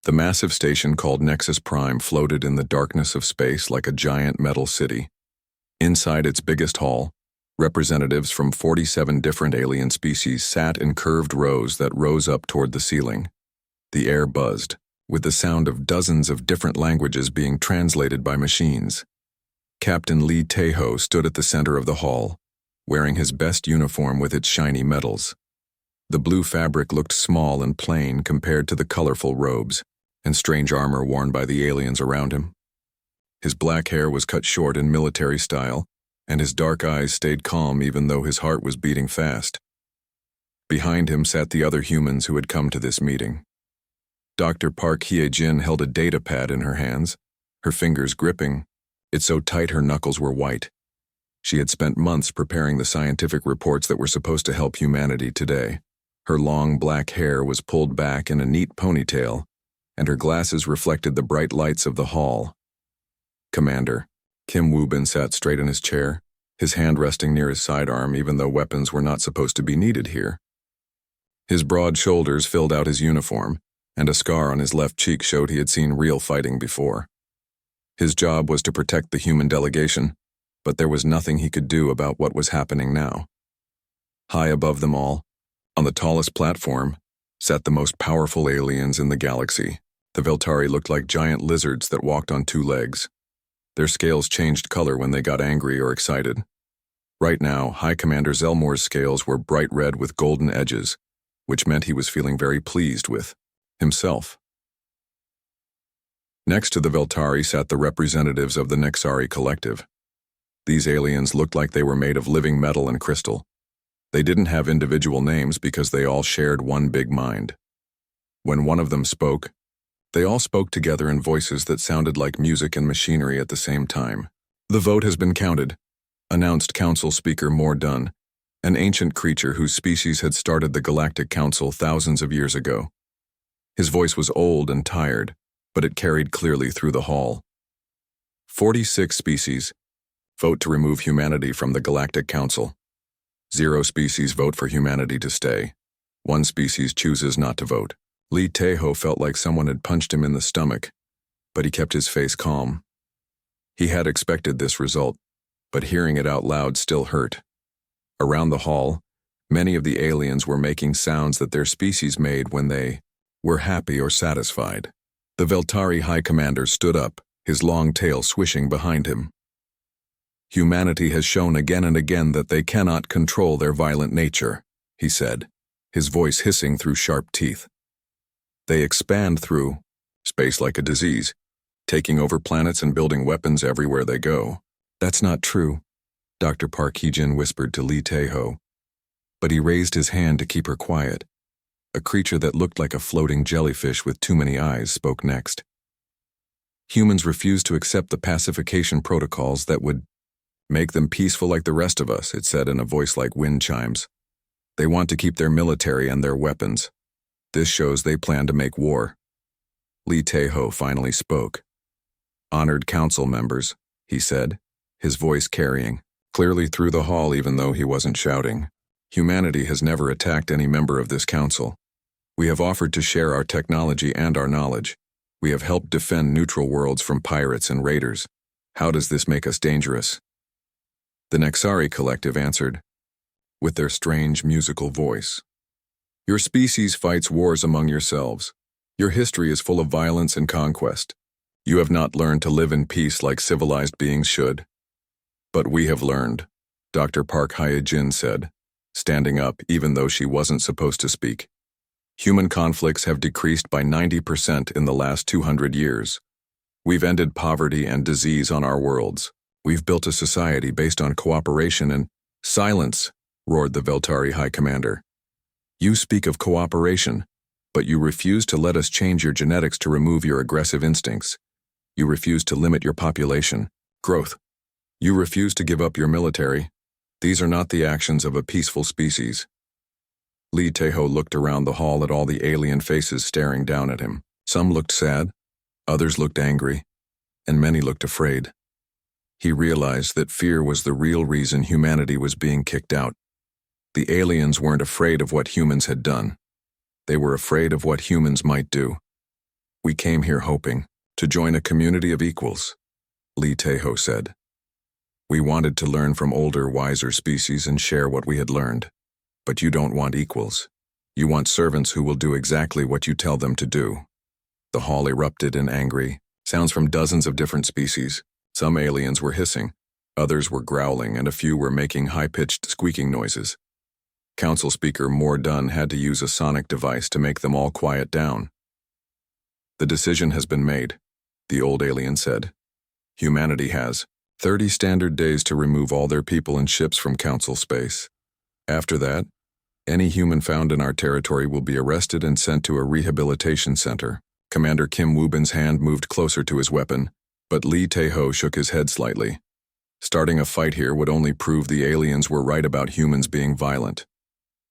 The massive station called Nexus Prime floated in the darkness of space like a giant metal city. Inside its biggest hall, representatives from 47 different alien species sat in curved rows that rose up toward the ceiling. The air buzzed, with the sound of dozens of different languages being translated by machines. Captain Lee Tae-ho stood at the center of the hall, wearing his best uniform with its shiny medals. The blue fabric looked small and plain compared to the colorful robes and strange armor worn by the aliens around him. His black hair was cut short in military style, and his dark eyes stayed calm even though his heart was beating fast. Behind him sat the other humans who had come to this meeting. Dr. Park Hye-jin held a data pad in her hands, her fingers gripping it so tight her knuckles were white. She had spent months preparing the scientific reports that were supposed to help humanity today. Her long black hair was pulled back in a neat ponytail, and her glasses reflected the bright lights of the hall. Commander Kim Woo-bin sat straight in his chair, his hand resting near his sidearm even though weapons were not supposed to be needed here. His broad shoulders filled out his uniform, and a scar on his left cheek showed he had seen real fighting before. His job was to protect the human delegation, but there was nothing he could do about what was happening now. High above them all, on the tallest platform, sat the most powerful aliens in the galaxy. The Veltari looked like giant lizards that walked on two legs. Their scales changed color when they got angry or excited. Right now, High Commander Zelmore's scales were bright red with golden edges, which meant he was feeling very pleased with himself. Next to the Veltari sat the representatives of the Nexari Collective. These aliens looked like they were made of living metal and crystal. They didn't have individual names because they all shared one big mind. When one of them spoke, they all spoke together in voices that sounded like music and machinery at the same time. "The vote has been counted," announced Council Speaker Mordun, an ancient creature whose species had started the Galactic Council thousands of years ago. His voice was old and tired, but it carried clearly through the hall. 46 species vote to remove humanity from the Galactic Council. 0 species vote for humanity to stay. 1 species chooses not to vote. Lee Tae-ho felt like someone had punched him in the stomach, but he kept his face calm. He had expected this result, but hearing it out loud still hurt. Around the hall, many of the aliens were making sounds that their species made when they were happy or satisfied. The Veltari High Commander stood up, his long tail swishing behind him. "Humanity has shown again and again that they cannot control their violent nature," he said, his voice hissing through sharp teeth. "They expand through space like a disease, taking over planets and building weapons everywhere they go." "That's not true," Dr. Park Hye-jin whispered to Lee Tae-ho, but he raised his hand to keep her quiet. A creature that looked like a floating jellyfish with too many eyes spoke next. "Humans refuse to accept the pacification protocols that would make them peaceful like the rest of us," it said in a voice like wind chimes. "They want to keep their military and their weapons. This shows they plan to make war." Lee Tae-ho finally spoke. "Honored council members," he said, his voice carrying clearly through the hall even though he wasn't shouting. "Humanity has never attacked any member of this council. We have offered to share our technology and our knowledge. We have helped defend neutral worlds from pirates and raiders. How does this make us dangerous?" The Nexari Collective answered, with their strange musical voice. "Your species fights wars among yourselves. Your history is full of violence and conquest. You have not learned to live in peace like civilized beings should. But we have learned," Dr. Park Hye-jin said, standing up even though she wasn't supposed to speak. "Human conflicts have decreased by 90% in the last 200 years. We've ended poverty and disease on our worlds. We've built a society based on cooperation and—" "Silence!" roared the Veltari High Commander. "You speak of cooperation, but you refuse to let us change your genetics to remove your aggressive instincts. You refuse to limit your population growth. You refuse to give up your military. These are not the actions of a peaceful species." Lee Tae-ho looked around the hall at all the alien faces staring down at him. Some looked sad, others looked angry, and many looked afraid. He realized that fear was the real reason humanity was being kicked out. The aliens weren't afraid of what humans had done. They were afraid of what humans might do. We came here hoping to join a community of equals, Lee Tae-ho said. We wanted to learn from older, wiser species and share what we had learned. But you don't want equals. You want servants who will do exactly what you tell them to do. The hall erupted in angry sounds from dozens of different species. Some aliens were hissing, others were growling, and a few were making high-pitched squeaking noises. Council Speaker Moore Dunn had to use a sonic device to make them all quiet down. The decision has been made, the old alien said. Humanity has 30 standard days to remove all their people and ships from Council space. After that, any human found in our territory will be arrested and sent to a rehabilitation center. Commander Kim Woo-bin's hand moved closer to his weapon, but Lee Tae-ho shook his head slightly. Starting a fight here would only prove the aliens were right about humans being violent.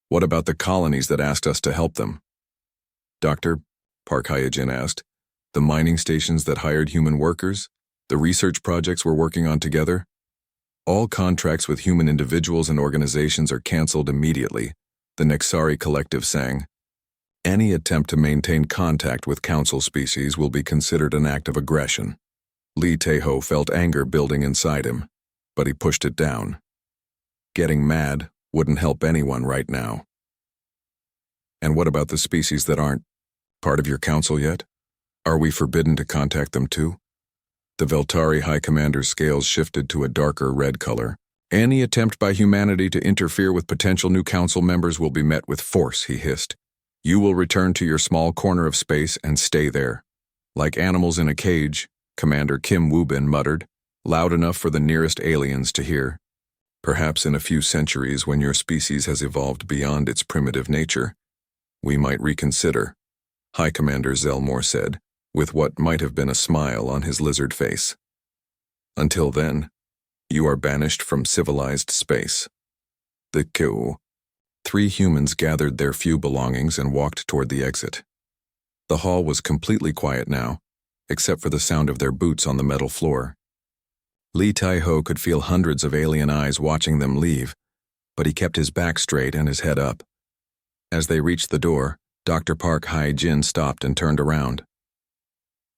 What about the colonies that asked us to help them? Dr. Park Hyejin asked. The mining stations that hired human workers? The research projects we're working on together? All contracts with human individuals and organizations are canceled immediately, the Nexari Collective sang. Any attempt to maintain contact with Council species will be considered an act of aggression. Lee Tae-ho felt anger building inside him, but he pushed it down. Getting mad wouldn't help anyone right now. And what about the species that aren't part of your council yet? Are we forbidden to contact them too? The Veltari High Commander's scales shifted to a darker red color. Any attempt by humanity to interfere with potential new council members will be met with force, he hissed. You will return to your small corner of space and stay there. Like animals in a cage, Commander Kim Woo-bin muttered, loud enough for the nearest aliens to hear. Perhaps in a few centuries, when your species has evolved beyond its primitive nature, we might reconsider, High Commander Zelmore said, with what might have been a smile on his lizard face. Until then, you are banished from civilized space. The Q. 3 humans gathered their few belongings and walked toward the exit. The hall was completely quiet now, except for the sound of their boots on the metal floor. Lee Tae-ho could feel hundreds of alien eyes watching them leave, but he kept his back straight and his head up. As they reached the door, Dr. Park Hyejin stopped and turned around.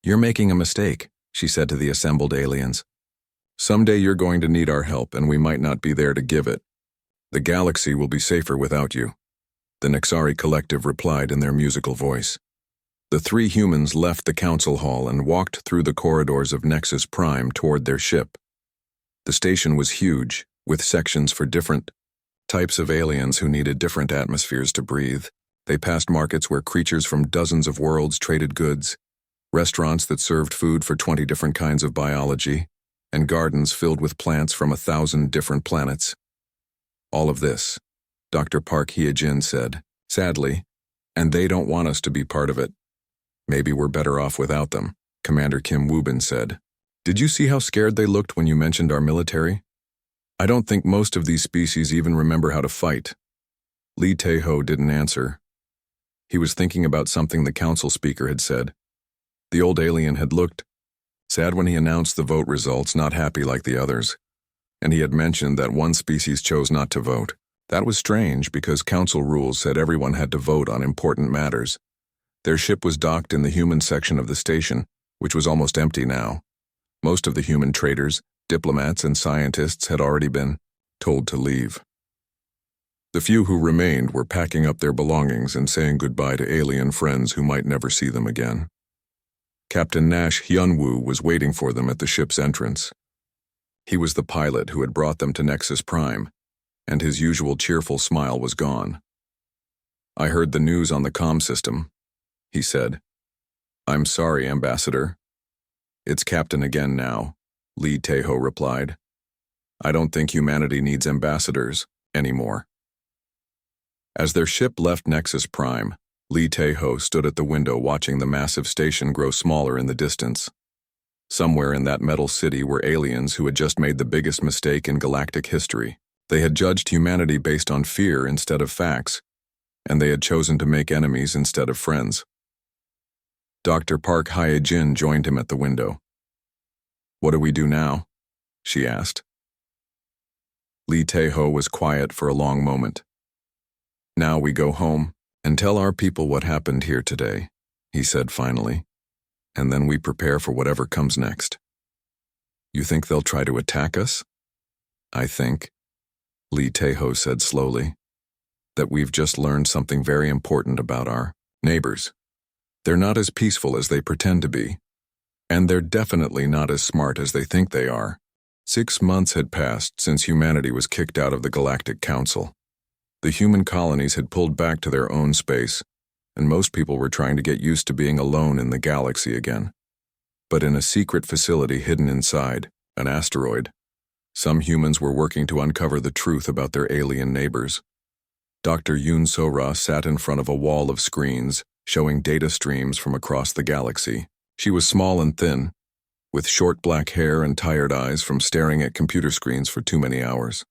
You're making a mistake, she said to the assembled aliens. Someday you're going to need our help, and we might not be there to give it. The galaxy will be safer without you, the Nexari Collective replied in their musical voice. The 3 humans left the council hall and walked through the corridors of Nexus Prime toward their ship. The station was huge, with sections for different types of aliens who needed different atmospheres to breathe. They passed markets where creatures from dozens of worlds traded goods, restaurants that served food for 20 different kinds of biology, and gardens filled with plants from 1,000 different planets. All of this, Dr. Park Hyejin said, sadly, and they don't want us to be part of it. Maybe we're better off without them, Commander Kim Woo-bin said. Did you see how scared they looked when you mentioned our military? I don't think most of these species even remember how to fight. Lee Tae-ho didn't answer. He was thinking about something the council speaker had said. The old alien had looked sad when he announced the vote results, not happy like the others. And he had mentioned that one species chose not to vote. That was strange because council rules said everyone had to vote on important matters. Their ship was docked in the human section of the station, which was almost empty now. Most of the human traders, diplomats, and scientists had already been told to leave. The few who remained were packing up their belongings and saying goodbye to alien friends who might never see them again. Captain Nash Hyunwoo was waiting for them at the ship's entrance. He was the pilot who had brought them to Nexus Prime, and his usual cheerful smile was gone. I heard the news on the comm system, he said. I'm sorry, Ambassador. It's Captain again now, Lee Tae-ho replied. I don't think humanity needs ambassadors anymore. As their ship left Nexus Prime, Lee Tae-ho stood at the window watching the massive station grow smaller in the distance. Somewhere in that metal city were aliens who had just made the biggest mistake in galactic history. They had judged humanity based on fear instead of facts, and they had chosen to make enemies instead of friends. Dr. Park Hyejin joined him at the window. What do we do now? She asked. Lee Tae-ho was quiet for a long moment. Now we go home and tell our people what happened here today, he said finally. and then we prepare for whatever comes next. You think they'll try to attack us? I think, Lee Taeho said slowly, that we've just learned something very important about our neighbors. They're not as peaceful as they pretend to be, and they're definitely not as smart as they think they are. 6 months had passed since humanity was kicked out of the Galactic Council. The human colonies had pulled back to their own space, and most people were trying to get used to being alone in the galaxy again. But in a secret facility hidden inside an asteroid, some humans were working to uncover the truth about their alien neighbors. Dr. Yoon So-ra sat in front of a wall of screens, showing data streams from across the galaxy. She was small and thin, with short black hair and tired eyes from staring at computer screens for too many hours.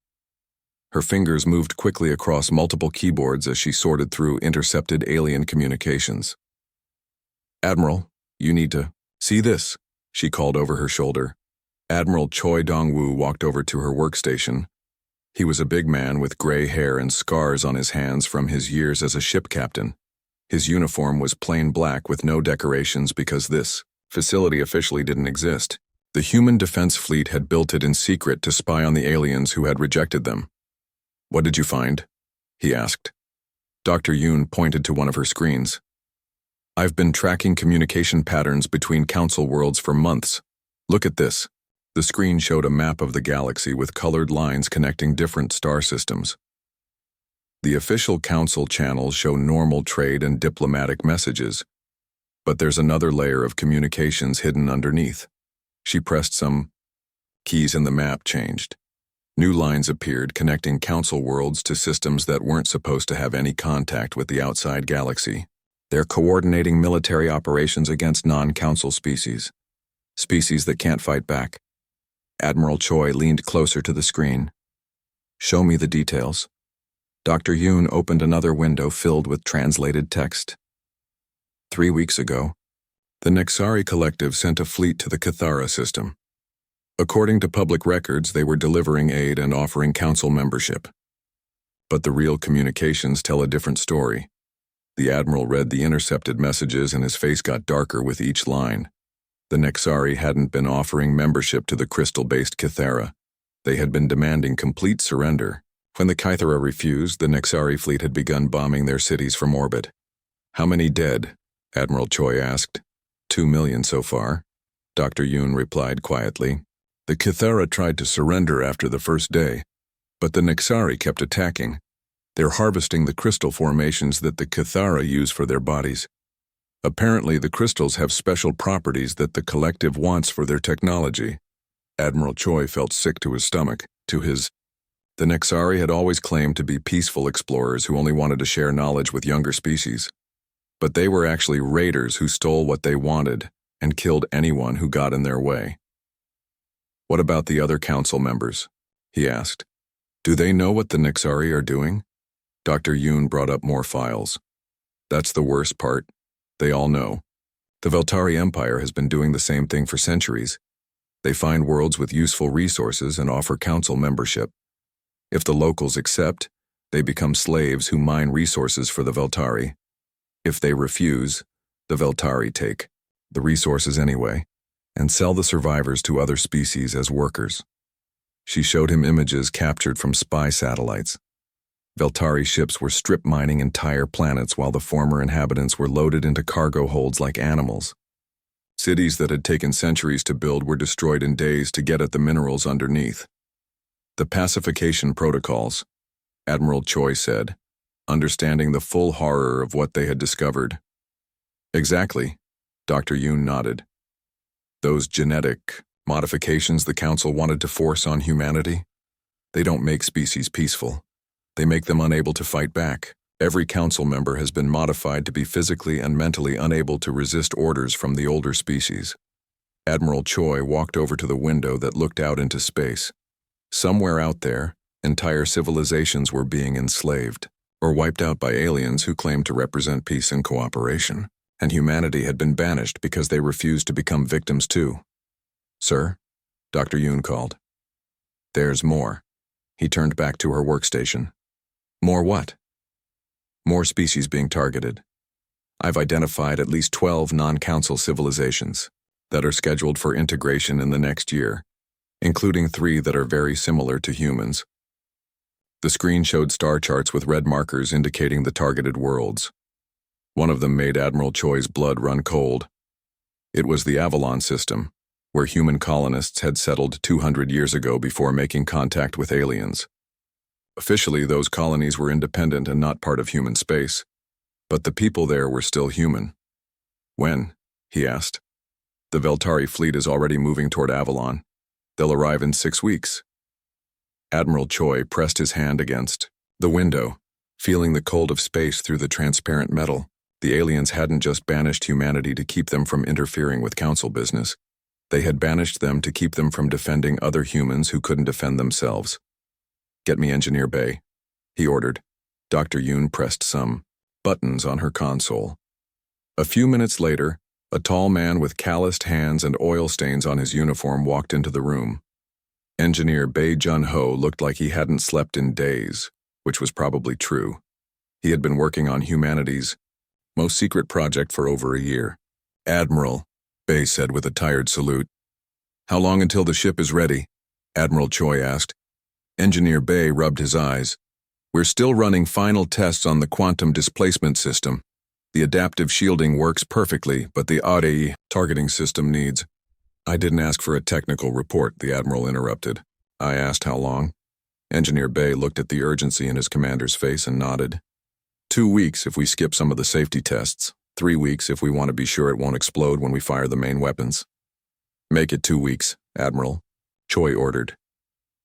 Her fingers moved quickly across multiple keyboards as she sorted through intercepted alien communications. "Admiral, you need to see this," she called over her shoulder. Admiral Choi Dong-woo walked over to her workstation. He was a big man with gray hair and scars on his hands from his years as a ship captain. His uniform was plain black with no decorations because this facility officially didn't exist. The human defense fleet had built it in secret to spy on the aliens who had rejected them. "What did you find?" he asked. Dr. Yoon pointed to one of her screens. "I've been tracking communication patterns between council worlds for months. Look at this." The screen showed a map of the galaxy with colored lines connecting different star systems. The official council channels show normal trade and diplomatic messages, but there's another layer of communications hidden underneath. She pressed some keys and the map changed. New lines appeared connecting council worlds to systems that weren't supposed to have any contact with the outside galaxy. They're coordinating military operations against non-council species that can't fight back. Admiral Choi leaned closer to the screen. "Show me the details." Dr. Yoon opened another window filled with translated text. 3 weeks ago, the Nexari Collective sent a fleet to the Cathara system. According to public records, they were delivering aid and offering council membership. But the real communications tell a different story. The Admiral read the intercepted messages and his face got darker with each line. The Nexari hadn't been offering membership to the crystal-based Cathara. They had been demanding complete surrender. When the Cathara refused, the Nexari fleet had begun bombing their cities from orbit. "How many dead?" Admiral Choi asked. 2 million so far, Dr. Yoon replied quietly. "The Cathara tried to surrender after the first day, but the Nexari kept attacking. They're harvesting the crystal formations that the Cathara use for their bodies. Apparently, the crystals have special properties that the collective wants for their technology." Admiral Choi felt sick to his stomach. The Nexari had always claimed to be peaceful explorers who only wanted to share knowledge with younger species. But they were actually raiders who stole what they wanted and killed anyone who got in their way. "What about the other council members?" he asked. "Do they know what the Nexari are doing?" Dr. Yoon brought up more files. "That's the worst part. They all know. The Veltari Empire has been doing the same thing for centuries. They find worlds with useful resources and offer council membership. If the locals accept, they become slaves who mine resources for the Veltari. If they refuse, the Veltari take the resources anyway and sell the survivors to other species as workers." She showed him images captured from spy satellites. Veltari ships were strip mining entire planets while the former inhabitants were loaded into cargo holds like animals. Cities that had taken centuries to build were destroyed in days to get at the minerals underneath. "The pacification protocols," Admiral Choi said, understanding the full horror of what they had discovered. "Exactly," Dr. Yoon nodded. "Those genetic modifications the Council wanted to force on humanity? They don't make species peaceful. They make them unable to fight back. Every council member has been modified to be physically and mentally unable to resist orders from the older species." Admiral Choi walked over to the window that looked out into space. Somewhere out there, entire civilizations were being enslaved or wiped out by aliens who claimed to represent peace and cooperation, and humanity had been banished because they refused to become victims too. "Sir?" Dr. Yoon called. "There's more." He turned back to her workstation. "More what?" "More species being targeted. I've identified at least 12 non-council civilizations that are scheduled for integration in the next year, including 3 that are very similar to humans. The screen showed star charts with red markers indicating the targeted worlds. One of them made Admiral Choi's blood run cold. It was the Avalon system, where human colonists had settled 200 years ago before making contact with aliens. Officially, those colonies were independent and not part of human space, but the people there were still human. When? He asked. The Veltari fleet is already moving toward Avalon. They'll arrive in 6 weeks. Admiral Choi pressed his hand against the window, feeling the cold of space through the transparent metal. The aliens hadn't just banished humanity to keep them from interfering with council business. They had banished them to keep them from defending other humans who couldn't defend themselves. "Get me Engineer Bay," he ordered. Dr. Yoon pressed some buttons on her console. A few minutes later, a tall man with calloused hands and oil stains on his uniform walked into the room. Engineer Bae Jun-ho looked like he hadn't slept in days, which was probably true. He had been working on humanity's most secret project for over a year. "Admiral," Bae said with a tired salute. "How long until the ship is ready?" Admiral Choi asked. Engineer Bae rubbed his eyes. "We're still running final tests on the quantum displacement system. The adaptive shielding works perfectly, but the AudioBook targeting system needs—" "I didn't ask for a technical report," the Admiral interrupted. "I asked how long." Engineer Bae looked at the urgency in his commander's face and nodded. 2 weeks if we skip some of the safety tests. 3 weeks if we want to be sure it won't explode when we fire the main weapons." "Make it 2 weeks, Admiral," Choi ordered.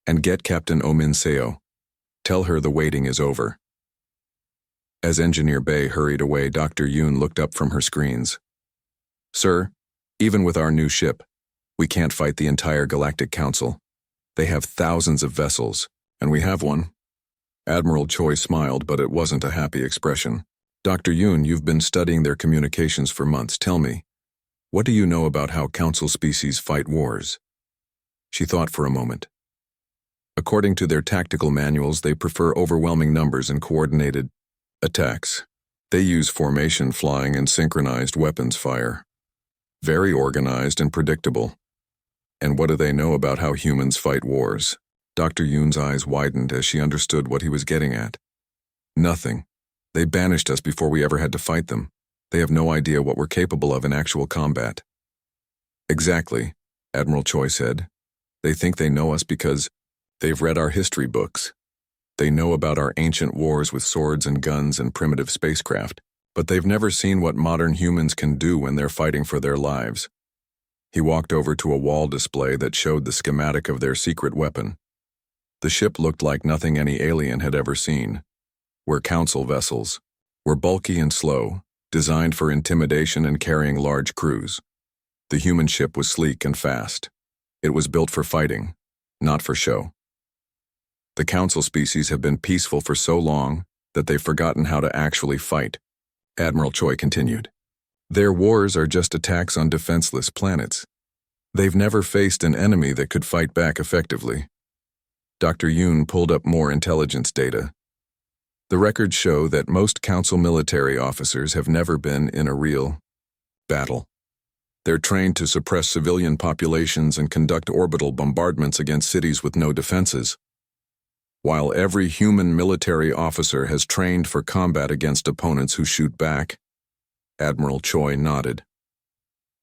"And get Captain Omin Seo. Tell her the waiting is over." As Engineer Bae hurried away, Dr. Yoon looked up from her screens. "Sir, even with our new ship, we can't fight the entire Galactic Council. They have thousands of vessels, and we have one." Admiral Choi smiled, but it wasn't a happy expression. "Dr. Yoon, you've been studying their communications for months. Tell me, what do you know about how Council species fight wars?" She thought for a moment. "According to their tactical manuals, they prefer overwhelming numbers and coordinated attacks. They use formation flying and synchronized weapons fire. Very organized and predictable. And what do they know about how humans fight wars?" Dr. Yoon's eyes widened as she understood what he was getting at. "Nothing. They banished us before we ever had to fight them. They have no idea what we're capable of in actual combat." "Exactly," Admiral Choi said. "They think they know us because they've read our history books. They know about our ancient wars with swords and guns and primitive spacecraft, but they've never seen what modern humans can do when they're fighting for their lives." He walked over to a wall display that showed the schematic of their secret weapon. The ship looked like nothing any alien had ever seen. Were council vessels, were bulky and slow, designed for intimidation and carrying large crews. The human ship was sleek and fast. It was built for fighting, not for show. The council species have been peaceful for so long that they've forgotten how to actually fight, Admiral Choi continued. Their wars are just attacks on defenseless planets. They've never faced an enemy that could fight back effectively. Dr. Yoon pulled up more intelligence data. The records show that most council military officers have never been in a real battle. They're trained to suppress civilian populations and conduct orbital bombardments against cities with no defenses. While every human military officer has trained for combat against opponents who shoot back, Admiral Choi nodded.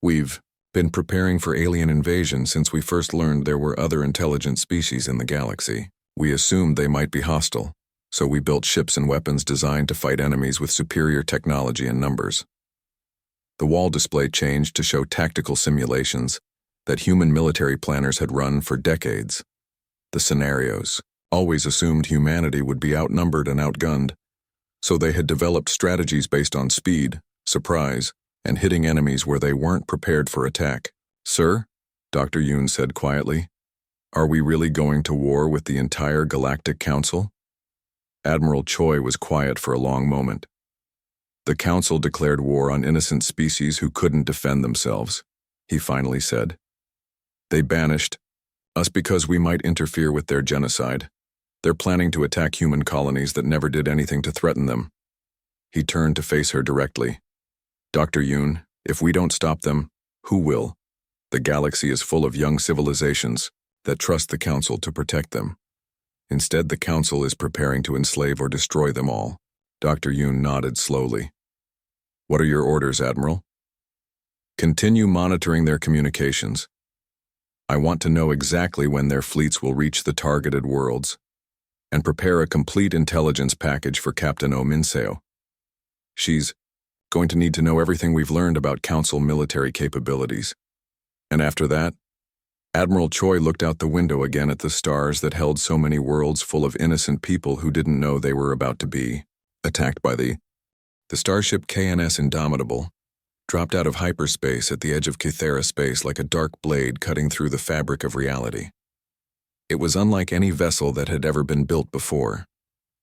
"We've been preparing for alien invasion since we first learned there were other intelligent species in the galaxy. We assumed they might be hostile, so we built ships and weapons designed to fight enemies with superior technology and numbers." The wall display changed to show tactical simulations that human military planners had run for decades. The scenarios always assumed humanity would be outnumbered and outgunned, so they had developed strategies based on speed, surprise, and hitting enemies where they weren't prepared for attack. "Sir," Dr. Yoon said quietly, "are we really going to war with the entire Galactic Council?" Admiral Choi was quiet for a long moment. "The Council declared war on innocent species who couldn't defend themselves," he finally said. "They banished us because we might interfere with their genocide. They're planning to attack human colonies that never did anything to threaten them." He turned to face her directly. Dr. Yoon, if we don't stop them, who will? The galaxy is full of young civilizations that trust the Council to protect them. Instead, the Council is preparing to enslave or destroy them all. Dr. Yoon nodded slowly. What are your orders, Admiral? Continue monitoring their communications. I want to know exactly when their fleets will reach the targeted worlds, and prepare a complete intelligence package for Captain Oh Min-seo. She's going to need to know everything we've learned about Council military capabilities. And after that, Admiral Choi looked out the window again at the stars that held so many worlds full of innocent people who didn't know they were about to be attacked by the starship KNS Indomitable dropped out of hyperspace at the edge of Kythera space like a dark blade cutting through the fabric of reality. It was unlike any vessel that had ever been built before,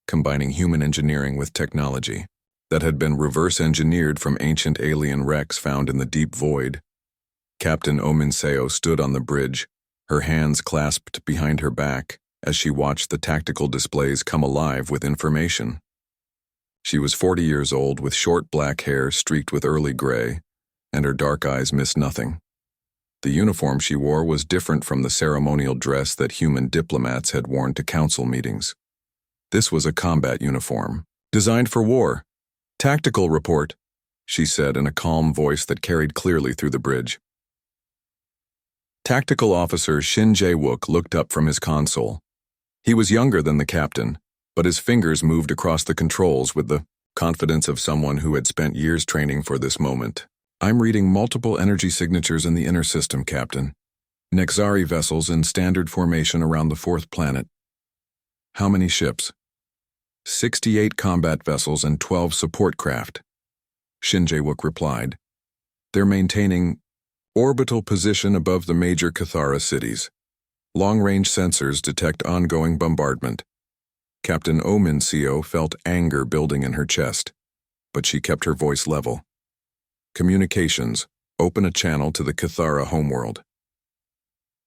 combining human engineering with technology that had been reverse-engineered from ancient alien wrecks found in the deep void. Captain Oh Min-seo stood on the bridge, her hands clasped behind her back as she watched the tactical displays come alive with information. She was 40 years old with short black hair streaked with early gray, and her dark eyes missed nothing. The uniform she wore was different from the ceremonial dress that human diplomats had worn to council meetings. This was a combat uniform, designed for war. Tactical report, she said in a calm voice that carried clearly through the bridge. Tactical Officer Shin Jae-wook looked up from his console. He was younger than the captain, but his fingers moved across the controls with the confidence of someone who had spent years training for this moment. I'm reading multiple energy signatures in the inner system, Captain. Nexari vessels in standard formation around the fourth planet. How many ships? 68 combat vessels and 12 support craft. Shin Jae-wook replied. They're maintaining orbital position above the major Kythera cities. Long-range sensors detect ongoing bombardment. Captain Oh Min-seo felt anger building in her chest, but she kept her voice level. Communications. Open a channel to the Kythera homeworld.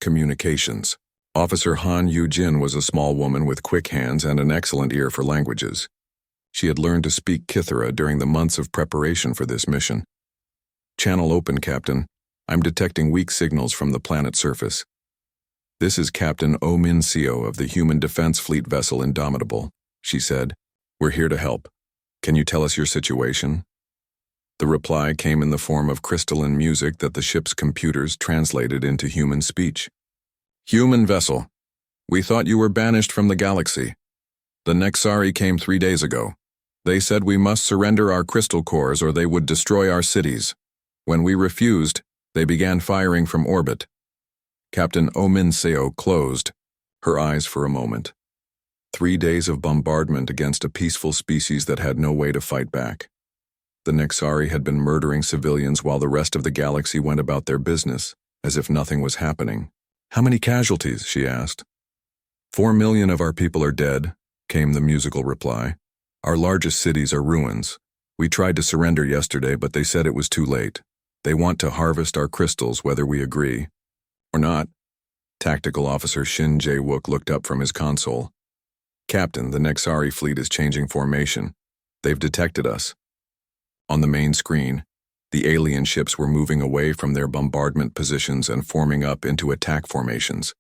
Communications. Officer Han Yu-jin was a small woman with quick hands and an excellent ear for languages. She had learned to speak Kythera during the months of preparation for this mission. Channel open, Captain. I'm detecting weak signals from the planet's surface. This is Captain Oh Min-seo of the Human Defense Fleet vessel Indomitable, she said. We're here to help. Can you tell us your situation? The reply came in the form of crystalline music that the ship's computers translated into human speech. Human vessel. We thought you were banished from the galaxy. The Nexari came 3 days ago. They said we must surrender our crystal cores or they would destroy our cities. When we refused, they began firing from orbit. Captain Oh Min-seo closed her eyes for a moment. 3 days of bombardment against a peaceful species that had no way to fight back. The Nexari had been murdering civilians while the rest of the galaxy went about their business, as if nothing was happening. How many casualties? She asked. 4 million of our people are dead, came the musical reply. Our largest cities are ruins. We tried to surrender yesterday, but they said it was too late. They want to harvest our crystals whether we agree or not. Tactical Officer Shin Jae-wook looked up from his console. Captain, the Nexari fleet is changing formation. They've detected us. On the main screen, the alien ships were moving away from their bombardment positions and forming up into attack formations.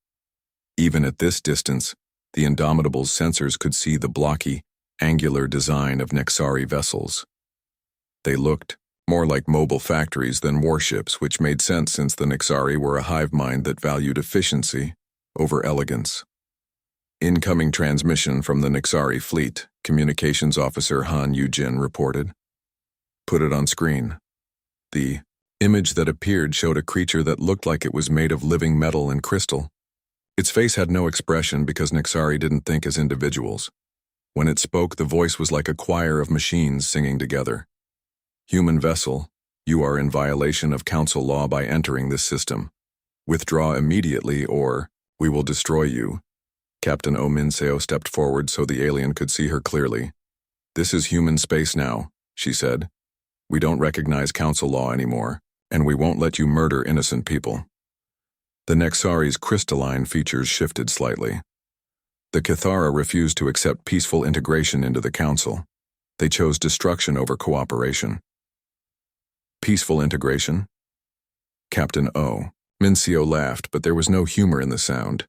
Even at this distance, the Indomitable's sensors could see the blocky, angular design of Nexari vessels. They looked more like mobile factories than warships, which made sense since the Nexari were a hive mind that valued efficiency over elegance. Incoming transmission from the Nexari fleet, Communications Officer Han Yu-jin reported. Put it on screen. The image that appeared showed a creature that looked like it was made of living metal and crystal. Its face had no expression because Nexari didn't think as individuals. When it spoke, the voice was like a choir of machines singing together. Human vessel, you are in violation of council law by entering this system. Withdraw immediately or we will destroy you. Captain Oh Min-seo stepped forward so the alien could see her clearly. This is human space now, she said. We don't recognize council law anymore, and we won't let you murder innocent people. The Nexari's crystalline features shifted slightly. The Kythera refused to accept peaceful integration into the council. They chose destruction over cooperation. Peaceful integration? Captain O. Mincio laughed, but there was no humor in the sound.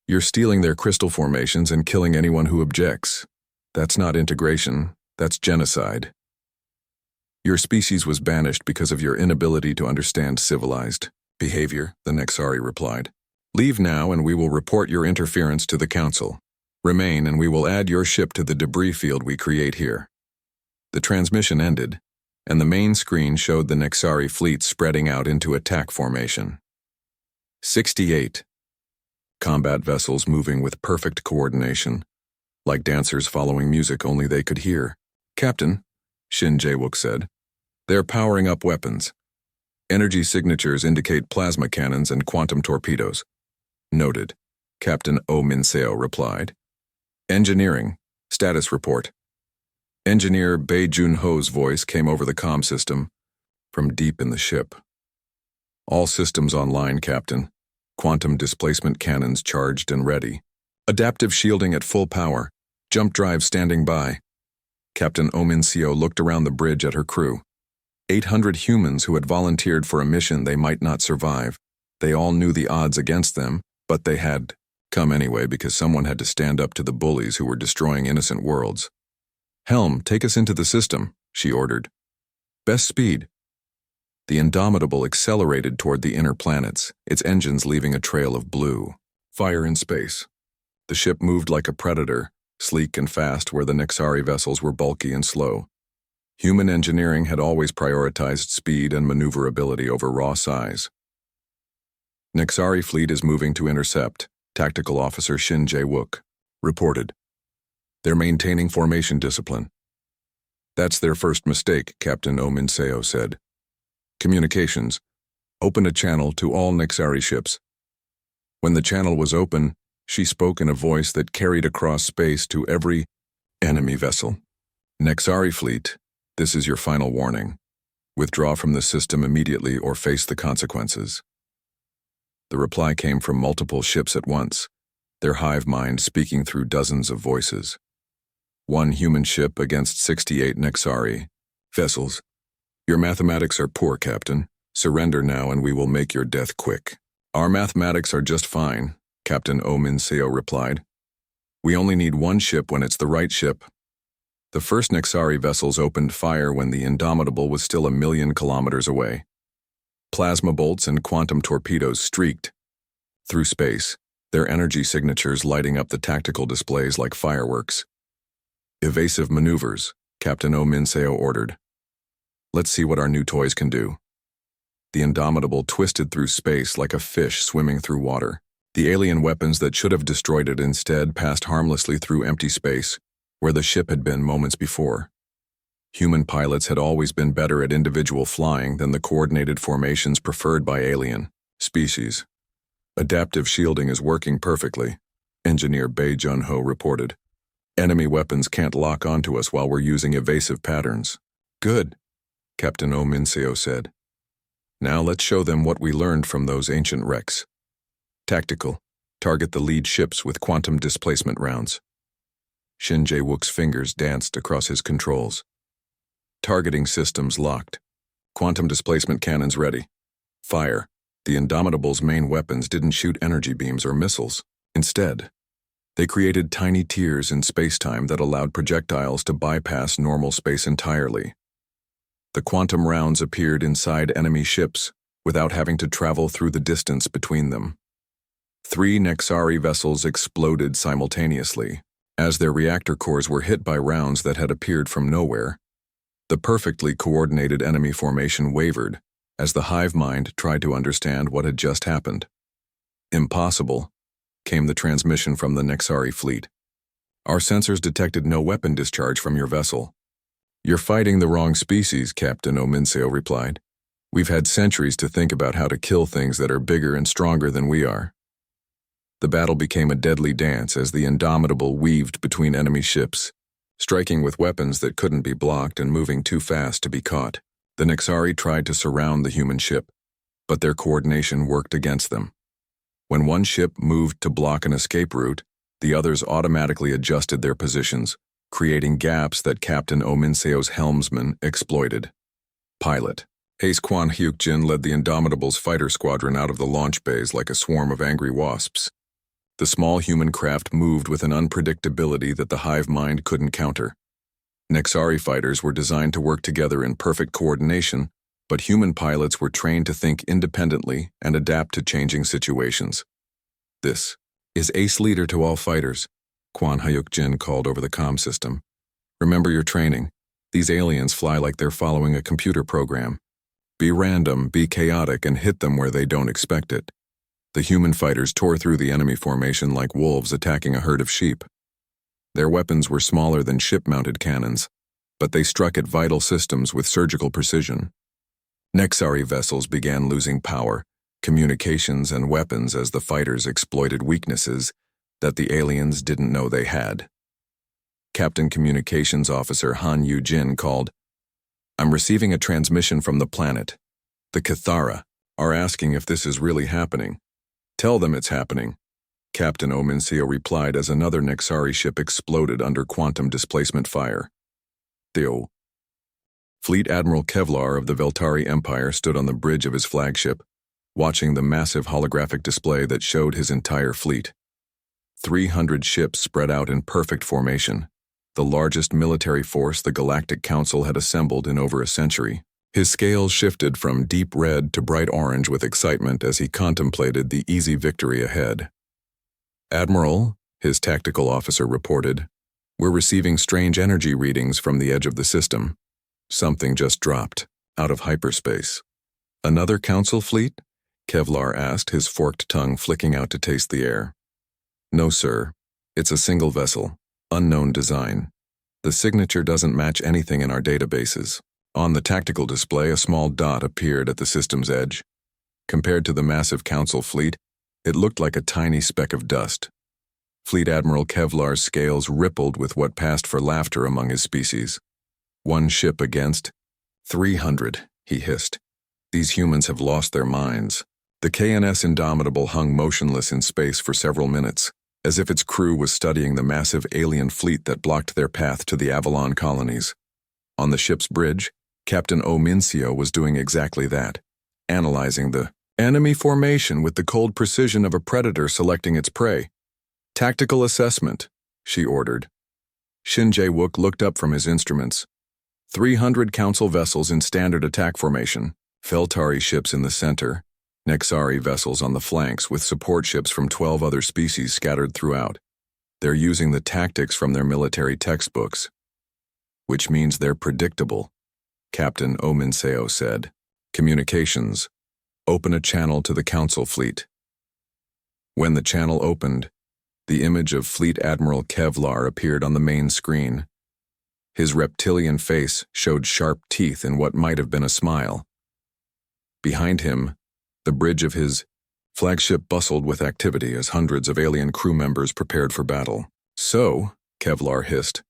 You're stealing their crystal formations and killing anyone who objects. That's not integration, that's genocide. Your species was banished because of your inability to understand civilized behavior, the Nexari replied. Leave now and we will report your interference to the Council. Remain and we will add your ship to the debris field we create here. The transmission ended, and the main screen showed the Nexari fleet spreading out into attack formation. 68. Combat vessels moving with perfect coordination, like dancers following music only they could hear. Captain, Shin Jae-wook said, they're powering up weapons. Energy signatures indicate plasma cannons and quantum torpedoes. Noted, Captain Oh Min-seo replied. Engineering, status report. Engineer Bae Jun-ho's voice came over the comm system from deep in the ship. All systems online, Captain. Quantum displacement cannons charged and ready. Adaptive shielding at full power. Jump drive standing by. Captain Oh Min-seo looked around the bridge at her crew. 800 humans who had volunteered for a mission they might not survive. They all knew the odds against them, but they had come anyway because someone had to stand up to the bullies who were destroying innocent worlds. Helm, take us into the system, she ordered. Best speed. The Indomitable accelerated toward the inner planets, its engines leaving a trail of blue. Fire in space. The ship moved like a predator, sleek and fast where the Nexari vessels were bulky and slow. Human engineering had always prioritized speed and maneuverability over raw size. Nexari fleet is moving to intercept, Tactical Officer Shin Jae-wook reported. They're maintaining formation discipline. That's their first mistake, Captain Oh Min-seo said. Communications. Open a channel to all Nexari ships. When the channel was open, she spoke in a voice that carried across space to every enemy vessel. Nexari fleet, this is your final warning. Withdraw from the system immediately or face the consequences. The reply came from multiple ships at once, their hive mind speaking through dozens of voices. One human ship against 68 Nexari vessels. Your mathematics are poor, Captain. Surrender now and we will make your death quick. Our mathematics are just fine, Captain Oh Min-seo replied. We only need one ship when it's the right ship. The first Nexari vessels opened fire when the Indomitable was still 1,000,000 kilometers away. Plasma bolts and quantum torpedoes streaked through space, their energy signatures lighting up the tactical displays like fireworks. Evasive maneuvers, Captain Oh Min-seo ordered. Let's see what our new toys can do. The Indomitable twisted through space like a fish swimming through water. The alien weapons that should have destroyed it instead passed harmlessly through empty space, where the ship had been moments before. Human pilots had always been better at individual flying than the coordinated formations preferred by alien species. Adaptive shielding is working perfectly, Engineer Bae Jun-ho reported. Enemy weapons can't lock onto us while we're using evasive patterns. Good, Captain Oh Min-seo said. Now let's show them what we learned from those ancient wrecks. Tactical, target the lead ships with quantum displacement rounds. Shin Jae-wook's fingers danced across his controls. Targeting systems locked. Quantum displacement cannons ready. Fire. The Indomitable's main weapons didn't shoot energy beams or missiles. Instead, they created tiny tears in space-time that allowed projectiles to bypass normal space entirely. The quantum rounds appeared inside enemy ships without having to travel through the distance between them. 3 Nexari vessels exploded simultaneously, as their reactor cores were hit by rounds that had appeared from nowhere. The perfectly coordinated enemy formation wavered as the hive mind tried to understand what had just happened. Impossible, came the transmission from the Nexari fleet. Our sensors detected no weapon discharge from your vessel. You're fighting the wrong species, Captain Oh Min-seo replied. We've had centuries to think about how to kill things that are bigger and stronger than we are. The battle became a deadly dance as the Indomitable weaved between enemy ships, striking with weapons that couldn't be blocked and moving too fast to be caught. The Nexari tried to surround the human ship, but their coordination worked against them. When one ship moved to block an escape route, the others automatically adjusted their positions, creating gaps that Captain Oh Min-seo's helmsman exploited. Pilot, Ace Quan Hyuk-jin led the Indomitable's fighter squadron out of the launch bays like a swarm of angry wasps. The small human craft moved with an unpredictability that the hive mind couldn't counter. Nexari fighters were designed to work together in perfect coordination, but human pilots were trained to think independently and adapt to changing situations. This is Ace leader to all fighters, Quan Hyuk-jin called over the comm system. Remember your training. These aliens fly like they're following a computer program. Be random, be chaotic, and hit them where they don't expect it. The human fighters tore through the enemy formation like wolves attacking a herd of sheep. Their weapons were smaller than ship-mounted cannons, but they struck at vital systems with surgical precision. Nexari vessels began losing power, communications, and weapons as the fighters exploited weaknesses that the aliens didn't know they had. Captain Communications Officer Han Yu-jin called, "I'm receiving a transmission from the planet. The Cathara are asking if this is really happening. Tell them it's happening." Captain Oh Min-seo replied as another Nexari ship exploded under quantum displacement fire. Theo. Fleet Admiral Kevlar of the Veltari Empire stood on the bridge of his flagship, watching the massive holographic display that showed his entire fleet. 300 ships spread out in perfect formation, the largest military force the Galactic Council had assembled in over a century. His scales shifted from deep red to bright orange with excitement as he contemplated the easy victory ahead. "Admiral," his tactical officer reported, "we're receiving strange energy readings from the edge of the system. Something just dropped, out of hyperspace." "Another Council fleet?" Kevlar asked, his forked tongue flicking out to taste the air. "No, sir. It's a single vessel, unknown design. The signature doesn't match anything in our databases." On the tactical display, a small dot appeared at the system's edge. Compared to the massive Council fleet, it looked like a tiny speck of dust. Fleet Admiral Kevlar's scales rippled with what passed for laughter among his species. "One ship against 300, he hissed. "These humans have lost their minds." The KNS Indomitable hung motionless in space for several minutes, as if its crew was studying the massive alien fleet that blocked their path to the Avalon colonies. On the ship's bridge, Captain Oh Min-seo was doing exactly that, analyzing the enemy formation with the cold precision of a predator selecting its prey. "Tactical assessment," she ordered. Shin Jae-wook looked up from his instruments. 300 Council vessels in standard attack formation, Feltari ships in the center, Nexari vessels on the flanks with support ships from 12 other species scattered throughout. They're using the tactics from their military textbooks. "Which means they're predictable," Captain Oh Min-seo said. "Communications. Open a channel to the Council fleet." When the channel opened, the image of Fleet Admiral Kevlar appeared on the main screen. His reptilian face showed sharp teeth in what might have been a smile. Behind him, the bridge of his flagship bustled with activity as hundreds of alien crew members prepared for battle. "So," Kevlar hissed,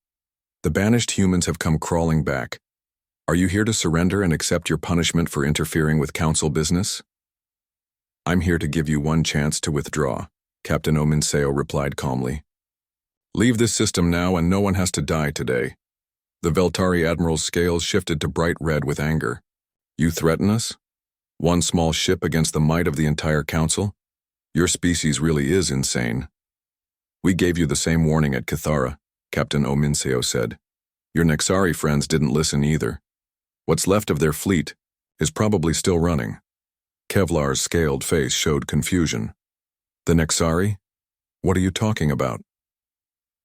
"the banished humans have come crawling back. Are you here to surrender and accept your punishment for interfering with Council business?" "I'm here to give you one chance to withdraw," Captain Oh Min-seo replied calmly. "Leave this system now and no one has to die today." The Veltari Admiral's scales shifted to bright red with anger. "You threaten us? One small ship against the might of the entire Council? Your species really is insane." "We gave you the same warning at Cathara," Captain Oh Min-seo said. "Your Nexari friends didn't listen either. What's left of their fleet is probably still running." Kevlar's scaled face showed confusion. "The Nexari? What are you talking about?"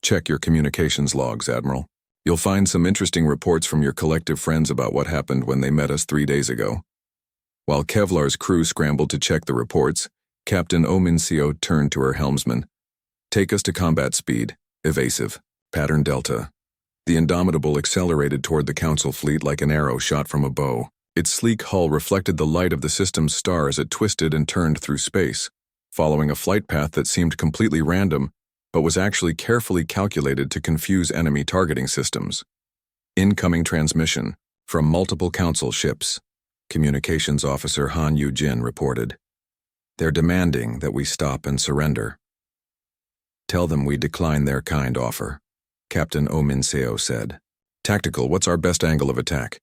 "Check your communications logs, Admiral. You'll find some interesting reports from your collective friends about what happened when they met us 3 days ago." While Kevlar's crew scrambled to check the reports, Captain Oh Min-seo turned to her helmsman. "Take us to combat speed, evasive, pattern delta." The Indomitable accelerated toward the Council fleet like an arrow shot from a bow. Its sleek hull reflected the light of the system's star as it twisted and turned through space, following a flight path that seemed completely random, but was actually carefully calculated to confuse enemy targeting systems. "Incoming transmission from multiple Council ships," Communications Officer Han Yu-jin reported. "They're demanding that we stop and surrender." "Tell them we decline their kind offer," Captain Oh Min-seo said. "Tactical, what's our best angle of attack?"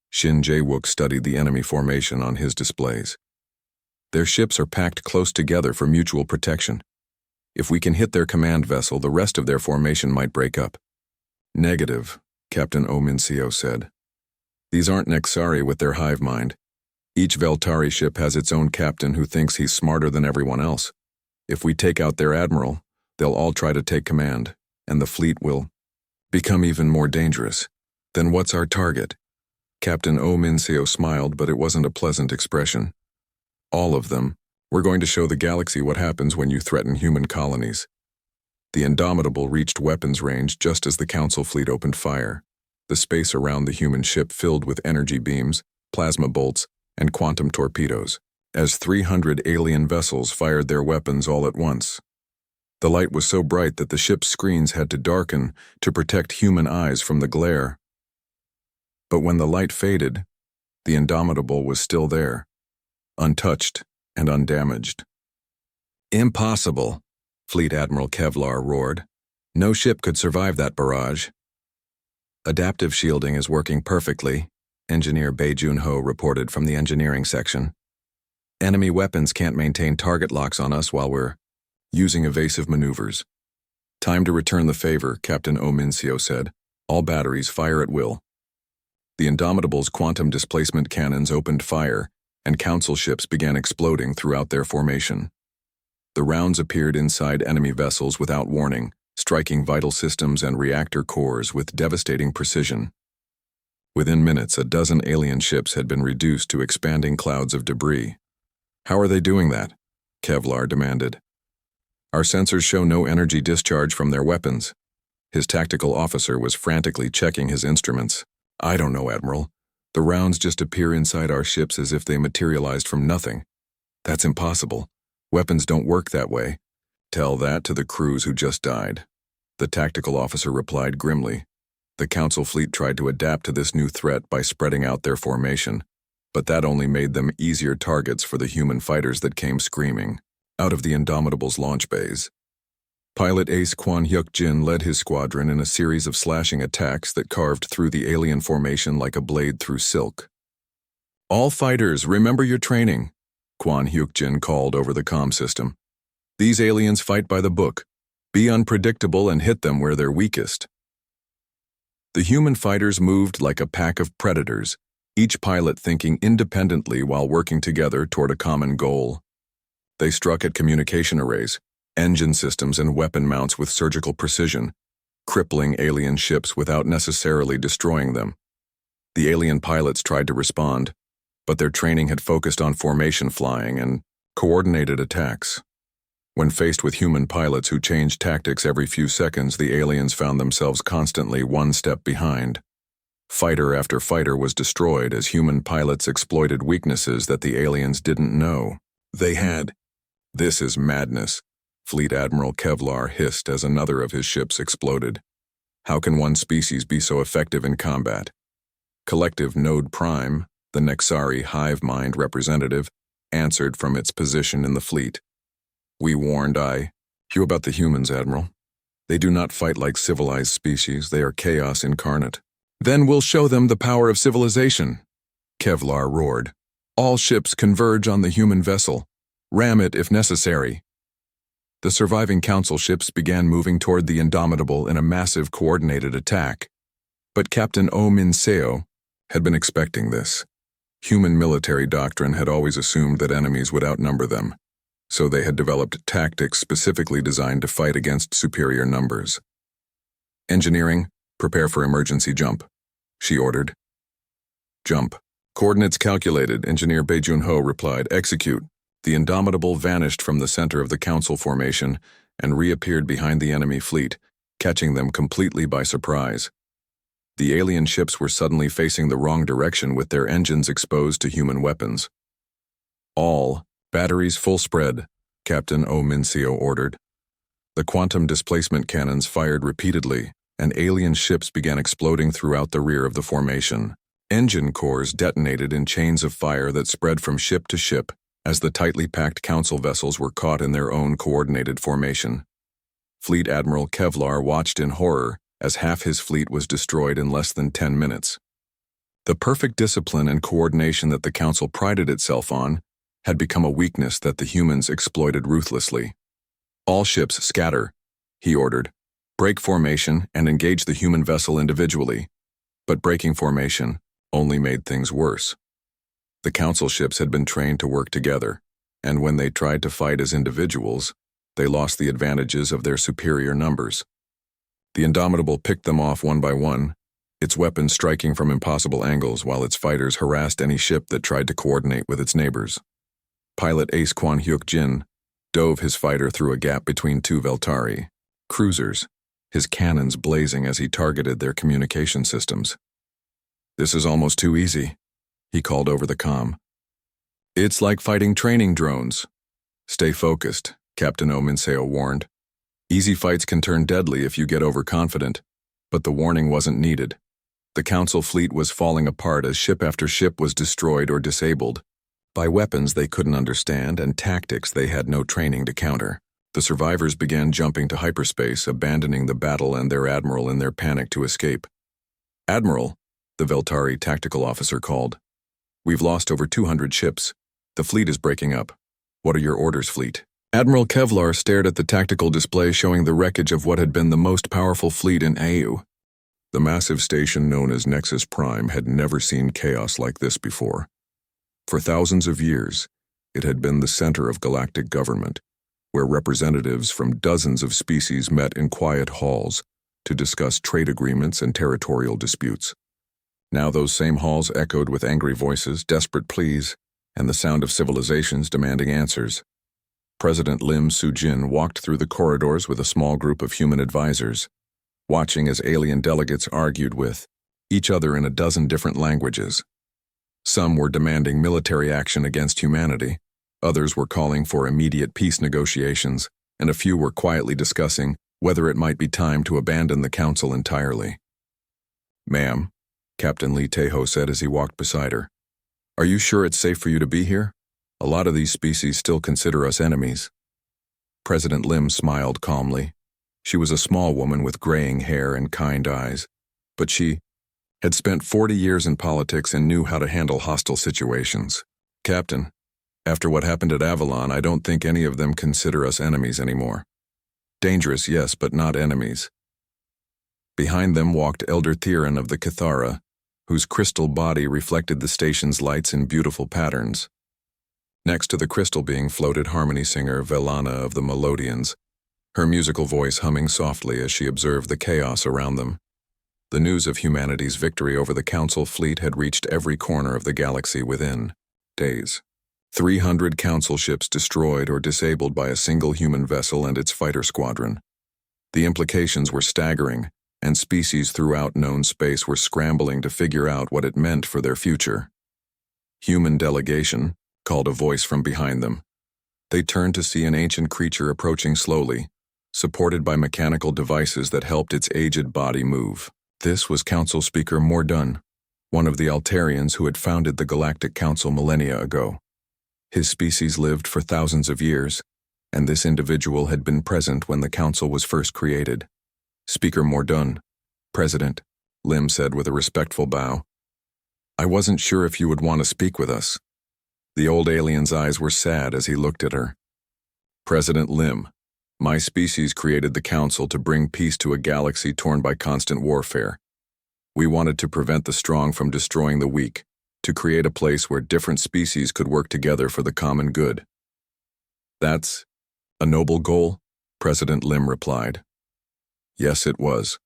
Shin Jae-wook studied the enemy formation on his displays. Their ships are packed close together for mutual protection. If we can hit their command vessel, the rest of their formation might break up. Negative, Captain Oh Min-seo said. These aren't Nexari with their hive mind. Each Veltari ship has its own captain who thinks he's smarter than everyone else. If we take out their admiral, they'll all try to take command, and the fleet will become even more dangerous. Then what's our target? Captain Oh Min-seo smiled, but it wasn't a pleasant expression. All of them. We're going to show the galaxy what happens when you threaten human colonies. The Indomitable reached weapons range just as the Council fleet opened fire. The space around the human ship filled with energy beams, plasma bolts, and quantum torpedoes, as 300 alien vessels fired their weapons all at once. The light was so bright that the ship's screens had to darken to protect human eyes from the glare. But when the light faded, the Indomitable was still there, untouched and undamaged. Impossible, Fleet Admiral Kevlar roared. No ship could survive that barrage. Adaptive shielding is working perfectly, Engineer Bae Jun-ho reported from the engineering section. Enemy weapons can't maintain target locks on us while we're using evasive maneuvers. Time to return the favor, Captain Oh Min-seo said. All batteries fire at will. The Indomitable's quantum displacement cannons opened fire, and Council ships began exploding throughout their formation. The rounds appeared inside enemy vessels without warning, striking vital systems and reactor cores with devastating precision. Within minutes, a dozen alien ships had been reduced to expanding clouds of debris. How are they doing that? Kevlar demanded. Our sensors show no energy discharge from their weapons. His tactical officer was frantically checking his instruments. I don't know, Admiral. The rounds just appear inside our ships as if they materialized from nothing. That's impossible. Weapons don't work that way. Tell that to the crews who just died. The tactical officer replied grimly. The Council fleet tried to adapt to this new threat by spreading out their formation, but that only made them easier targets for the human fighters that came screaming out of the Indomitable's launch bays. Pilot Ace Kwon Hyuk-jin led his squadron in a series of slashing attacks that carved through the alien formation like a blade through silk. All fighters, remember your training, Kwon Hyuk-jin called over the comm system. These aliens fight by the book. Be unpredictable and hit them where they're weakest. The human fighters moved like a pack of predators, each pilot thinking independently while working together toward a common goal. They struck at communication arrays, engine systems and weapon mounts with surgical precision, crippling alien ships without necessarily destroying them. The alien pilots tried to respond, but their training had focused on formation flying and coordinated attacks. When faced with human pilots who changed tactics every few seconds, the aliens found themselves constantly one step behind. Fighter after fighter was destroyed as human pilots exploited weaknesses that the aliens didn't know they had. This is madness, Fleet Admiral Kevlar hissed as another of his ships exploded. How can one species be so effective in combat? Collective Node Prime, the Nexari hive mind representative, answered from its position in the fleet. We warned you about the humans, Admiral. They do not fight like civilized species, they are chaos incarnate. Then we'll show them the power of civilization, Kevlar roared. All ships converge on the human vessel. Ram it if necessary. The surviving Council ships began moving toward the Indomitable in a massive coordinated attack. But Captain Oh Min-seo had been expecting this. Human military doctrine had always assumed that enemies would outnumber them, so they had developed tactics specifically designed to fight against superior numbers. Engineering, prepare for emergency jump, she ordered. Jump. Coordinates calculated, Engineer Bae Jun-ho replied. Execute. The Indomitable vanished from the center of the Council formation and reappeared behind the enemy fleet, catching them completely by surprise. The alien ships were suddenly facing the wrong direction with their engines exposed to human weapons. All batteries full spread, Captain Oh Min-seo ordered. The quantum displacement cannons fired repeatedly, and alien ships began exploding throughout the rear of the formation. Engine cores detonated in chains of fire that spread from ship to ship as the tightly packed Council vessels were caught in their own coordinated formation. Fleet Admiral Kevlar watched in horror as half his fleet was destroyed in less than 10 minutes. The perfect discipline and coordination that the Council prided itself on had become a weakness that the humans exploited ruthlessly. All ships scatter, he ordered. Break formation and engage the human vessel individually. But breaking formation only made things worse. The Council ships had been trained to work together, and when they tried to fight as individuals, they lost the advantages of their superior numbers. The Indomitable picked them off one by one, its weapons striking from impossible angles while its fighters harassed any ship that tried to coordinate with its neighbors. Pilot Ace Kwan Hyuk Jin dove his fighter through a gap between two Veltari cruisers, his cannons blazing as he targeted their communication systems. "This is almost too easy," he called over the comm. "It's like fighting training drones." "Stay focused," Captain Oh Min-seo warned. "Easy fights can turn deadly if you get overconfident," but the warning wasn't needed. The Council fleet was falling apart as ship after ship was destroyed or disabled by weapons they couldn't understand and tactics they had no training to counter. The survivors began jumping to hyperspace, abandoning the battle and their admiral in their panic to escape. "Admiral," the Veltari tactical officer called. "We've lost over 200 ships. The fleet is breaking up. What are your orders, fleet?" Admiral Kevlar stared at the tactical display showing the wreckage of what had been the most powerful fleet in AU. The massive station known as Nexus Prime had never seen chaos like this before. For thousands of years, it had been the center of galactic government, where representatives from dozens of species met in quiet halls to discuss trade agreements and territorial disputes. Now those same halls echoed with angry voices, desperate pleas, and the sound of civilizations demanding answers. President Lim Soo-jin walked through the corridors with a small group of human advisors, watching as alien delegates argued with each other in a dozen different languages. Some were demanding military action against humanity, others were calling for immediate peace negotiations, and a few were quietly discussing whether it might be time to abandon the Council entirely. "Ma'am," Captain Lee Tae-ho said as he walked beside her, "are you sure it's safe for you to be here? A lot of these species still consider us enemies." President Lim smiled calmly. She was a small woman with graying hair and kind eyes, but she had spent 40 years in politics and knew how to handle hostile situations. "Captain, after what happened at Avalon, I don't think any of them consider us enemies anymore. Dangerous, yes, but not enemies." Behind them walked Elder Theron of the Cathara, whose crystal body reflected the station's lights in beautiful patterns. Next to the crystal being floated harmony singer Velana of the Melodians, her musical voice humming softly as she observed the chaos around them. The news of humanity's victory over the Council fleet had reached every corner of the galaxy within days. 300 Council ships destroyed or disabled by a single human vessel and its fighter squadron. The implications were staggering, and species throughout known space were scrambling to figure out what it meant for their future. "Human delegation," called a voice from behind them. They turned to see an ancient creature approaching slowly, supported by mechanical devices that helped its aged body move. This was Council Speaker Mordun, one of the Altarians who had founded the Galactic Council millennia ago. His species lived for thousands of years, and this individual had been present when the Council was first created. "Speaker Mordun, President," Lim said with a respectful bow. "I wasn't sure if you would want to speak with us." The old alien's eyes were sad as he looked at her. "President Lim, my species created the Council to bring peace to a galaxy torn by constant warfare. We wanted to prevent the strong from destroying the weak, to create a place where different species could work together for the common good." "That's a noble goal," President Lim replied. "Yes, it was,"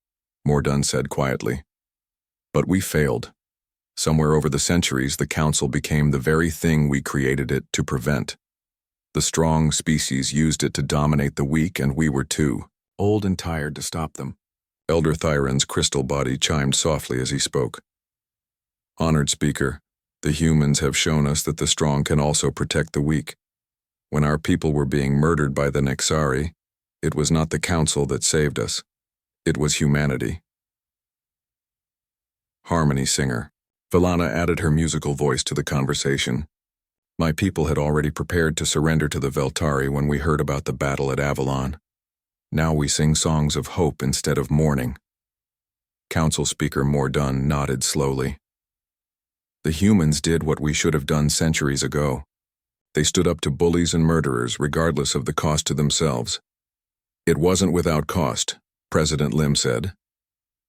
Mordun said quietly. "But we failed. Somewhere over the centuries, the Council became the very thing we created it to prevent. The strong species used it to dominate the weak, and we were too old and tired to stop them." Elder Thyron's crystal body chimed softly as he spoke. "Honored Speaker, the humans have shown us that the strong can also protect the weak. When our people were being murdered by the Nexari, it was not the Council that saved us. It was humanity." Harmony singer. Velana added her musical voice to the conversation. "My people had already prepared to surrender to the Veltari when we heard about the battle at Avalon. Now we sing songs of hope instead of mourning." Council Speaker Mordun nodded slowly. The humans did what we should have done centuries ago. They stood up to bullies and murderers regardless of the cost to themselves. It wasn't without cost, President Lim said.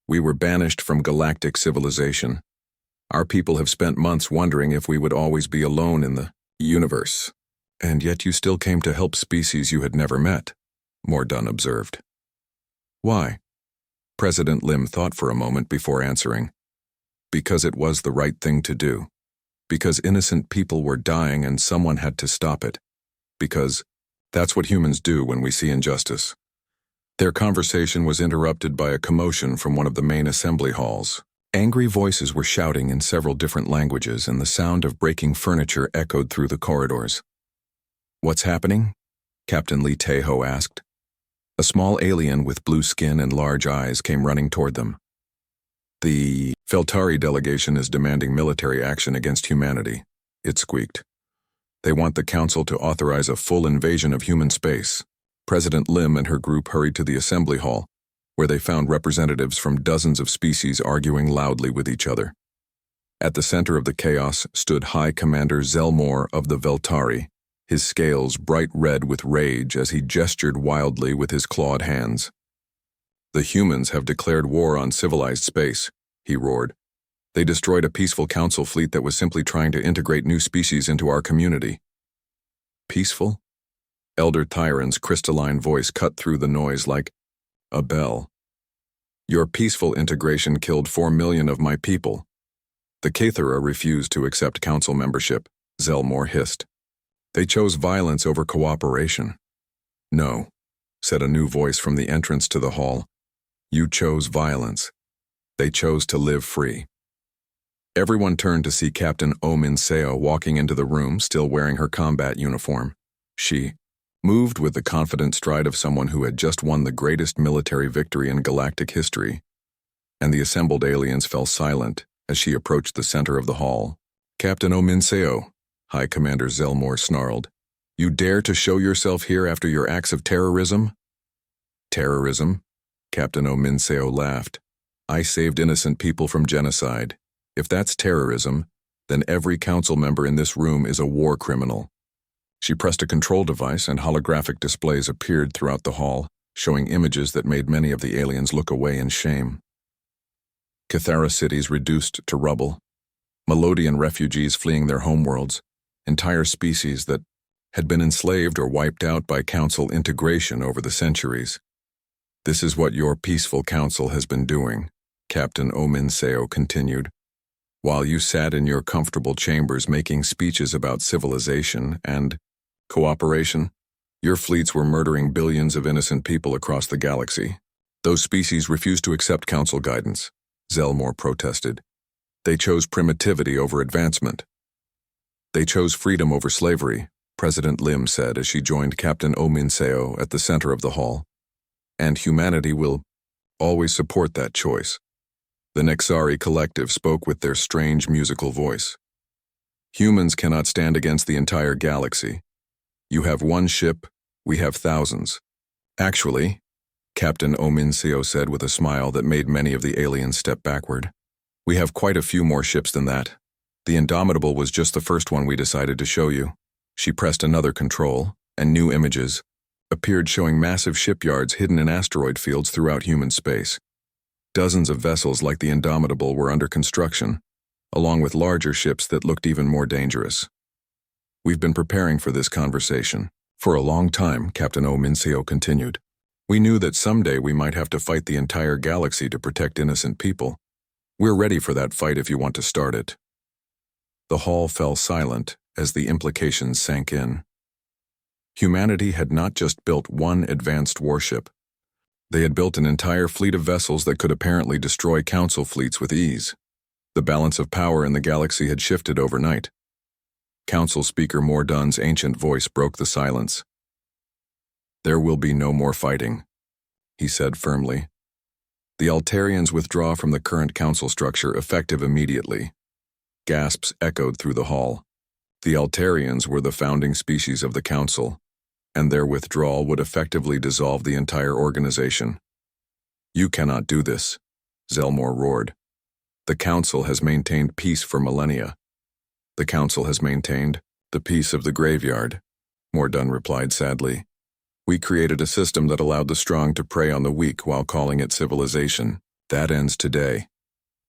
We were banished from galactic civilization. Our people have spent months wondering if we would always be alone in the universe. And yet you still came to help species you had never met, Mordun observed. Why? President Lim thought for a moment before answering. Because it was the right thing to do. Because innocent people were dying and someone had to stop it. Because that's what humans do when we see injustice. Their conversation was interrupted by a commotion from one of the main assembly halls. Angry voices were shouting in several different languages, and the sound of breaking furniture echoed through the corridors. What's happening? Captain Lee Taeho asked. A small alien with blue skin and large eyes came running toward them. The Feltari delegation is demanding military action against humanity, it squeaked. They want the Council to authorize a full invasion of human space. President Lim and her group hurried to the assembly hall, where they found representatives from dozens of species arguing loudly with each other. At the center of the chaos stood High Commander Zelmor of the Veltari, his scales bright red with rage as he gestured wildly with his clawed hands. The humans have declared war on civilized space, he roared. They destroyed a peaceful council fleet that was simply trying to integrate new species into our community. Peaceful? Elder Tyron's crystalline voice cut through the noise like a bell. Your peaceful integration killed 4 million of my people. The Cathera refused to accept council membership, Zelmor hissed. They chose violence over cooperation. No, said a new voice from the entrance to the hall. You chose violence. They chose to live free. Everyone turned to see Captain Oh Min Seo walking into the room, still wearing her combat uniform. She moved with the confident stride of someone who had just won the greatest military victory in galactic history, and the assembled aliens fell silent as she approached the center of the hall. Captain Oh Min Seo, High Commander Zelmor snarled. You dare to show yourself here after your acts of terrorism? Terrorism? Captain Oh Min Seo laughed. I saved innocent people from genocide. If that's terrorism, then every council member in this room is a war criminal. She pressed a control device and holographic displays appeared throughout the hall, showing images that made many of the aliens look away in shame. Cathara cities reduced to rubble, Melodian refugees fleeing their homeworlds, entire species that had been enslaved or wiped out by council integration over the centuries. This is what your peaceful council has been doing, Captain Oh Min Seo continued. While you sat in your comfortable chambers making speeches about civilization and cooperation, your fleets were murdering billions of innocent people across the galaxy. Those species refused to accept council guidance, Zelmor protested. They chose primitivity over advancement. They chose freedom over slavery, President Lim said as she joined Captain Oh Min Seo at the center of the hall. And humanity will always support that choice. The Nexari collective spoke with their strange musical voice. Humans cannot stand against the entire galaxy. You have one ship, we have thousands. Actually, Captain Oh Min Seo said with a smile that made many of the aliens step backward. We have quite a few more ships than that. The Indomitable was just the first one we decided to show you. She pressed another control, and new images appeared showing massive shipyards hidden in asteroid fields throughout human space. Dozens of vessels like the Indomitable were under construction, along with larger ships that looked even more dangerous. We've been preparing for this conversation. For a long time, Captain Oh Min Seo continued. We knew that someday we might have to fight the entire galaxy to protect innocent people. We're ready for that fight if you want to start it. The hall fell silent as the implications sank in. Humanity had not just built one advanced warship. They had built an entire fleet of vessels that could apparently destroy council fleets with ease. The balance of power in the galaxy had shifted overnight. Council Speaker Mordun's ancient voice broke the silence. There will be no more fighting, he said firmly. The Altarians withdraw from the current council structure effective immediately. Gasps echoed through the hall. The Altarians were the founding species of the council, and their withdrawal would effectively dissolve the entire organization. You cannot do this, Zelmor roared. The council has maintained peace for millennia. The council has maintained the peace of the graveyard, Mordun replied sadly. We created a system that allowed the strong to prey on the weak while calling it civilization. That ends today.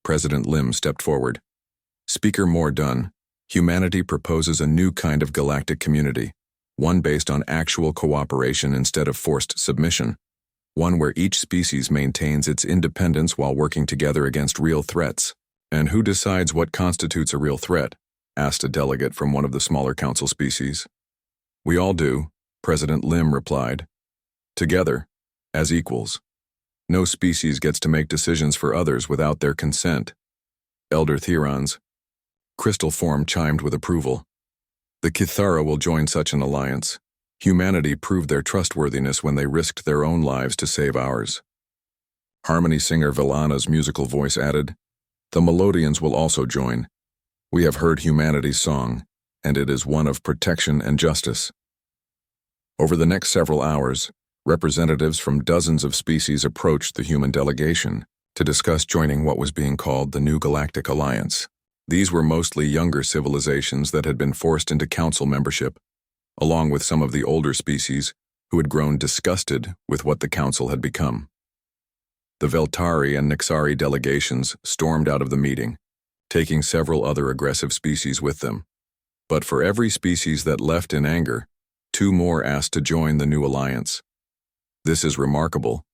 President Lim stepped forward. Speaker Mordun, humanity proposes a new kind of galactic community, one based on actual cooperation instead of forced submission, one where each species maintains its independence while working together against real threats. And who decides what constitutes a real threat? Asked a delegate from one of the smaller council species. We all do, President Lim replied. Together, as equals. No species gets to make decisions for others without their consent. Elder Theron's crystal form chimed with approval. The Kithara will join such an alliance. Humanity proved their trustworthiness when they risked their own lives to save ours. Harmony singer Villana's musical voice added, The Melodians will also join. We have heard humanity's song, and it is one of protection and justice. Over the next several hours, representatives from dozens of species approached the human delegation to discuss joining what was being called the New Galactic Alliance. These were mostly younger civilizations that had been forced into council membership, along with some of the older species who had grown disgusted with what the council had become. The Veltari and Nixari delegations stormed out of the meeting, taking several other aggressive species with them. But for every species that left in anger, 2 more asked to join the new alliance. This is remarkable,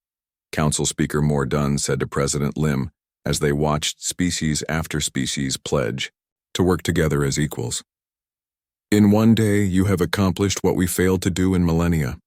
Council Speaker Mordun said to President Lim as they watched species after species pledge to work together as equals. In one day, you have accomplished what we failed to do in millennia.